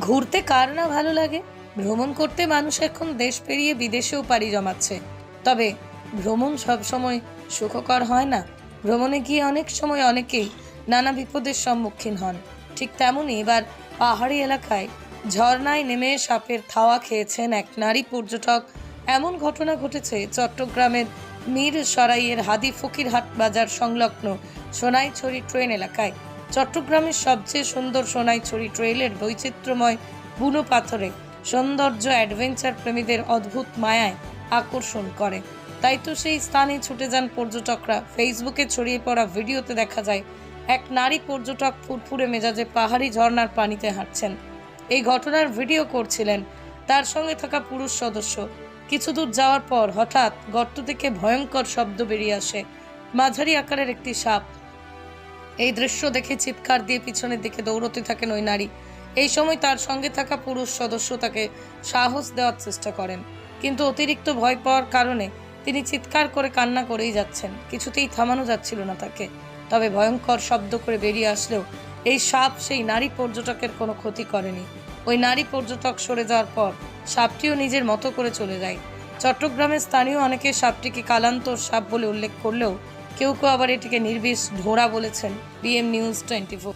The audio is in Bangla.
ঘুরতে কার না ভালো লাগে? ভ্রমণ করতে মানুষ এখন দেশ পেরিয়ে বিদেশেও পাড়ি জমাচ্ছে। তবে ভ্রমণ সবসময় সুখকর হয় না। ভ্রমণে গিয়ে অনেক সময় অনেকেই নানা বিপদের সম্মুখীন হন। ঠিক তেমনই এবার পাহাড়ি এলাকায় ঝর্ণায় নেমে সাপের থাওয়া খেয়েছেন এক নারী পর্যটক। এমন ঘটনা ঘটেছে চট্টগ্রামের মীরসরাইয়ের হাদি ফকিরহাট বাজার সংলগ্ন সোনাইছড়ি ট্রেন এলাকায়। চট্টগ্রামের সবচেয়ে সুন্দর সোনাইছড়ি ট্রেইলের বৈচিত্র্যময় বুনো পাথরে সৌন্দর্য অ্যাডভেঞ্চার প্রেমীদের অদ্ভুত মায়ায় আকর্ষণ করে। তাই তো সেই স্থানে ছুটে যান পর্যটকরা। ফেসবুকে ছড়িয়ে পড়া ভিডিওতে দেখা যায় এক নারী পর্যটক ফুরফুরে মেজাজে পাহাড়ি ঝর্ণার পানিতে হাঁটছেন। এই ঘটনার ভিডিও করছিলেন তার সঙ্গে থাকা পুরুষ সদস্য। কিছু দূর যাওয়ার পর হঠাৎ গর্ত থেকে ভয়ঙ্কর শব্দ বেরিয়ে আসে। মাঝারি আকারের একটি সাপ। এই দৃশ্য দেখে চিৎকার দিয়ে পিছনের দিকে দৌড়তে থাকেন ওই নারী। এই সময় তার সঙ্গে থাকা পুরুষ সদস্য তাকে সাহস দেওয়ার চেষ্টা করেন, কিন্তু অতিরিক্ত ভয় পাওয়ার কারণে তিনি চিৎকার করে কান্না করেই যাচ্ছেন। কিছুতেই থামানো যাচ্ছিল না তাকে। তবে ভয়ঙ্কর শব্দ করে বেরিয়ে আসলেও এই সাপ সেই নারী পর্যটকের কোনো ক্ষতি করেনি। ওই নারী পর্যটক সরে যাওয়ার পর সাপটিও নিজের মতো করে চলে যায়। চট্টগ্রামের স্থানীয় অনেকে সাপটিকে কালান্তর সাপ বলে উল্লেখ করলেও কেউ কেউ আবার এটিকে নির্বিষ ঢোঁড়া বলেছেন। BM news 24।